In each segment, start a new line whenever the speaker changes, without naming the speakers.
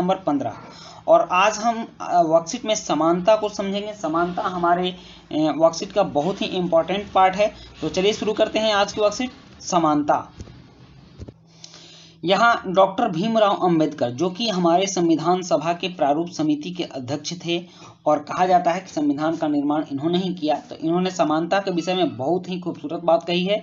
Number 15। और आज हम वर्कशीट में समानता को समझेंगे। समानता हमारे वर्कशीट का बहुत ही इंपॉर्टेंट पार्ट है। तो चलिए शुरू करते हैं आज की वर्कशीट। समानता। यहाँ डॉक्टर भीमराव अंबेडकर, जो कि हमारे संविधान सभा के प्रारूप समिति के अध्यक्ष थे, और कहा जाता है कि संविधान का निर्माण इन्होंने ही किया। तो इन्होंने समानता के विषय में बहुत ही खूबसूरत बात कही है।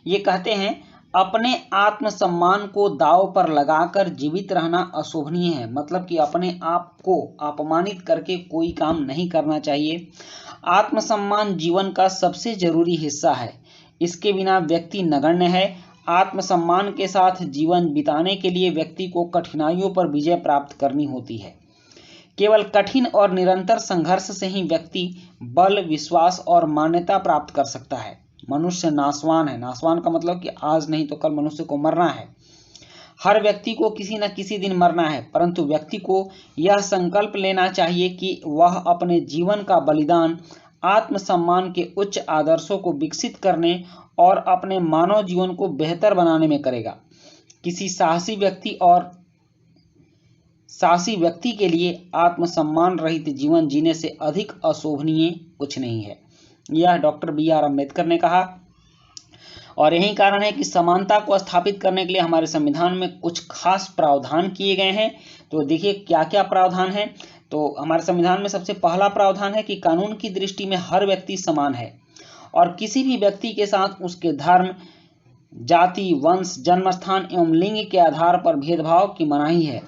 ये कहते हैं, अपने आत्मसम्मान को दांव पर लगाकर जीवित रहना अशोभनीय है। मतलब कि अपने आप को अपमानित करके कोई काम नहीं करना चाहिए। आत्मसम्मान जीवन का सबसे जरूरी हिस्सा है, इसके बिना व्यक्ति नगण्य है। आत्मसम्मान के साथ जीवन बिताने के लिए व्यक्ति को कठिनाइयों पर विजय प्राप्त करनी होती है। केवल कठिन और निरंतर संघर्ष से ही व्यक्ति बल, विश्वास और मान्यता प्राप्त कर सकता है। मनुष्य नाशवान है। नाशवान का मतलब कि आज नहीं तो कल मनुष्य को मरना है। हर व्यक्ति को किसी न किसी दिन मरना है, परंतु व्यक्ति को यह संकल्प लेना चाहिए कि वह अपने जीवन का बलिदान आत्मसम्मान के उच्च आदर्शों को विकसित करने और अपने मानव जीवन को बेहतर बनाने में करेगा। किसी साहसी व्यक्ति के लिए आत्मसम्मान रहित जीवन जीने से अधिक अशोभनीय कुछ नहीं है। यह डॉक्टर बी.आर. अम्बेडकर ने कहा। और यही कारण है कि समानता को स्थापित करने के लिए हमारे संविधान में कुछ खास प्रावधान किए गए हैं। तो देखिए क्या क्या प्रावधान है। तो हमारे संविधान में सबसे पहला प्रावधान है कि कानून की दृष्टि में हर व्यक्ति समान है और किसी भी व्यक्ति के साथ उसके धर्म, जाति, वंश, जन्मस्थान एवं लिंग के आधार पर भेदभाव की मनाही है।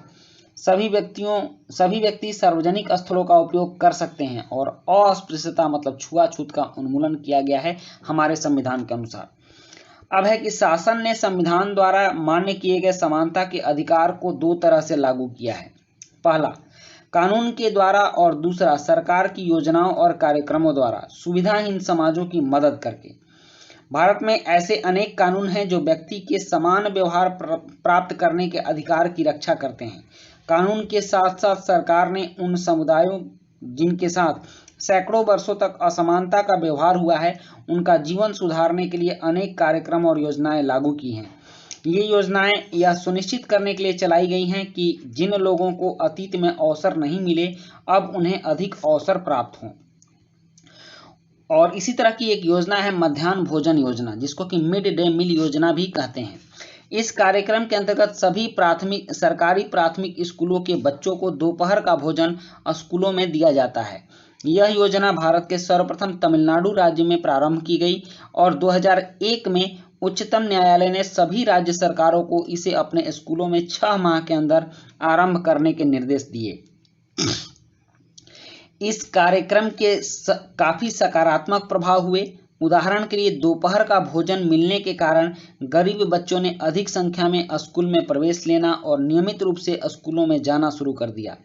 सभी व्यक्ति सार्वजनिक स्थलों का उपयोग कर सकते हैं और अस्पृश्यता मतलब छुआछूत का उन्मूलन किया गया है हमारे संविधान के अनुसार। अब है कि शासन ने संविधान द्वारा मान्य किए गए समानता के अधिकार को दो तरह से लागू किया है। पहला, कानून के द्वारा, और दूसरा सरकार की योजनाओं और कार्यक्रमों द्वारा सुविधाहीन समाजों की मदद करके। भारत में ऐसे अनेक कानून हैं जो व्यक्ति के समान व्यवहार प्राप्त करने के अधिकार की रक्षा करते हैं। कानून के साथ साथ सरकार ने उन समुदायों जिनके साथ सैकड़ों वर्षों तक असमानता का व्यवहार हुआ है, उनका जीवन सुधारने के लिए अनेक कार्यक्रम और योजनाएं लागू की हैं। ये योजनाएं यह सुनिश्चित करने के लिए चलाई गई हैं कि जिन लोगों को अतीत में अवसर नहीं मिले, अब उन्हें अधिक अवसर प्राप्त हों। और इसी तरह की एक योजना है मध्याह्न भोजन योजना, जिसको कि मिड डे मील योजना भी कहते हैं। इस कार्यक्रम के अंतर्गत सभी सरकारी प्राथमिक स्कूलों के बच्चों को दोपहर का भोजन स्कूलों में दिया जाता है। यह योजना भारत के सर्वप्रथम तमिलनाडु राज्य में प्रारंभ की गई और 2001 में उच्चतम न्यायालय ने सभी राज्य सरकारों को इसे अपने स्कूलों में 6 माह के अंदर आरंभ करने के निर्देश दिए। इस कार्यक्रम के काफी सकारात्मक प्रभाव हुए। उदाहरण के लिए दोपहर का भोजन मिलने के कारण गरीब बच्चों ने अधिक संख्या में स्कूल में प्रवेश लेना और नियमित रूप से स्कूलों में जाना शुरू कर दिया।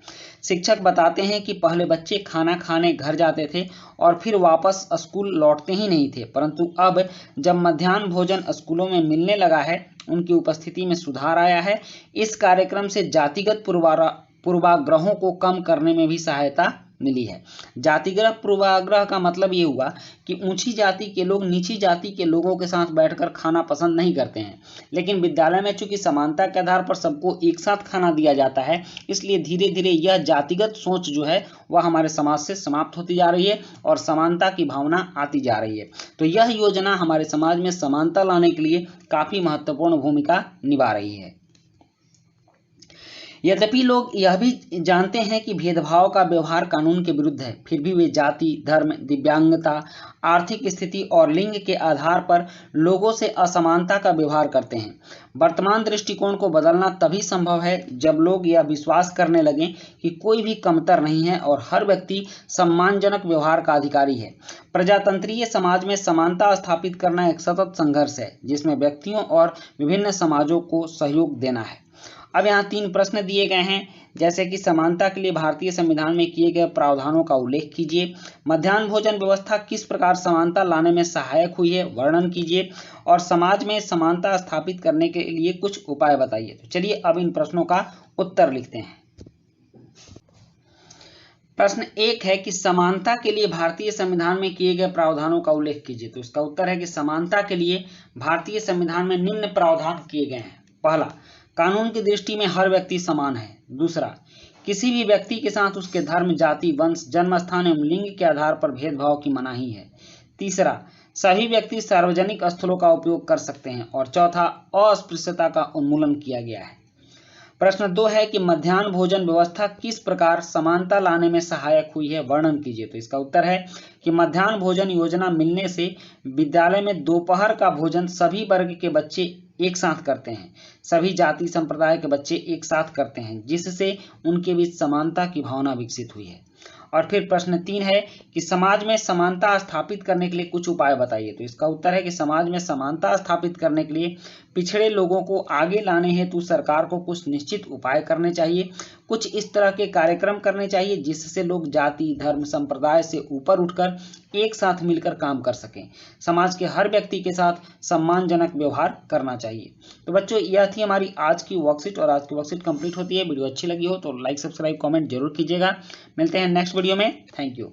शिक्षक बताते हैं कि पहले बच्चे खाना खाने घर जाते थे और फिर वापस स्कूल लौटते ही नहीं थे, परंतु अब जब मध्याह्न भोजन स्कूलों में मिलने लगा है, उनकी उपस्थिति में सुधार आया है। इस कार्यक्रम से जातिगत पूर्वाग्रहों को कम करने में भी सहायता मिली है। जातिगत पूर्वाग्रह का मतलब ये हुआ कि ऊंची जाति के लोग नीची जाति के लोगों के साथ बैठकर खाना पसंद नहीं करते हैं, लेकिन विद्यालय में चूंकि समानता के आधार पर सबको एक साथ खाना दिया जाता है, इसलिए धीरे धीरे यह जातिगत सोच जो है वह हमारे समाज से समाप्त होती जा रही है और समानता की भावना आती जा रही है। तो यह योजना हमारे समाज में समानता लाने के लिए काफी महत्वपूर्ण भूमिका निभा रही है। यद्यपि लोग यह भी जानते हैं कि भेदभाव का व्यवहार कानून के विरुद्ध है, फिर भी वे जाति, धर्म, दिव्यांगता, आर्थिक स्थिति और लिंग के आधार पर लोगों से असमानता का व्यवहार करते हैं। वर्तमान दृष्टिकोण को बदलना तभी संभव है जब लोग यह विश्वास करने लगें कि कोई भी कमतर नहीं है और हर व्यक्ति सम्मानजनक व्यवहार का अधिकारी है। प्रजातंत्रीय समाज में समानता स्थापित करना एक सतत संघर्ष है, जिसमें व्यक्तियों और विभिन्न समाजों को सहयोग देना है। अब यहाँ 3 प्रश्न दिए गए हैं, जैसे कि समानता के लिए भारतीय संविधान में किए गए प्रावधानों का उल्लेख कीजिए। मध्याह्न भोजन व्यवस्था किस प्रकार समानता लाने में सहायक हुई है, वर्णन कीजिए। और समाज में समानता स्थापित करने के लिए कुछ उपाय बताइए। तो चलिए अब इन प्रश्नों का उत्तर लिखते हैं। प्रश्न 1 है कि समानता के लिए भारतीय संविधान में किए गए प्रावधानों का उल्लेख कीजिए। तो इसका उत्तर है कि समानता के लिए भारतीय संविधान में निम्न प्रावधान किए गए हैं। पहला, कानून की दृष्टि में हर व्यक्ति समान है। दूसरा, किसी भी व्यक्ति के साथ उसके धर्म, जाति, वंश, जन्म स्थान एवं लिंग के आधार पर भेदभाव की मनाही है। तीसरा, सभी व्यक्ति सार्वजनिक स्थलों का उपयोग कर सकते हैं। और चौथा, अस्पृश्यता का उन्मूलन किया गया है। प्रश्न 2 है कि मध्याह्न भोजन व्यवस्था किस प्रकार समानता लाने में सहायक हुई है, वर्णन कीजिए। तो इसका उत्तर है कि मध्याह्न भोजन योजना मिलने से विद्यालय में दोपहर का भोजन सभी वर्ग के बच्चे एक साथ करते हैं, सभी जाति संप्रदाय के बच्चे एक साथ करते हैं, जिससे उनके बीच समानता की भावना विकसित हुई है। और फिर प्रश्न 3 है कि समाज में समानता स्थापित करने के लिए कुछ उपाय बताइए। तो इसका उत्तर है कि समाज में समानता स्थापित करने के लिए पिछड़े लोगों को आगे लाने हेतु सरकार को कुछ निश्चित उपाय करने चाहिए। कुछ इस तरह के कार्यक्रम करने चाहिए जिससे लोग जाति, धर्म, संप्रदाय से ऊपर उठकर एक साथ मिलकर काम कर सकें। समाज के हर व्यक्ति के साथ सम्मानजनक व्यवहार करना चाहिए। तो बच्चों, यह थी हमारी आज की वर्कशीट और आज की वर्कशीट कंप्लीट होती है। वीडियो अच्छी लगी हो तो लाइक, सब्सक्राइब, कमेंट जरूर कीजिएगा। मिलते हैं नेक्स्ट वीडियो में। Thank you.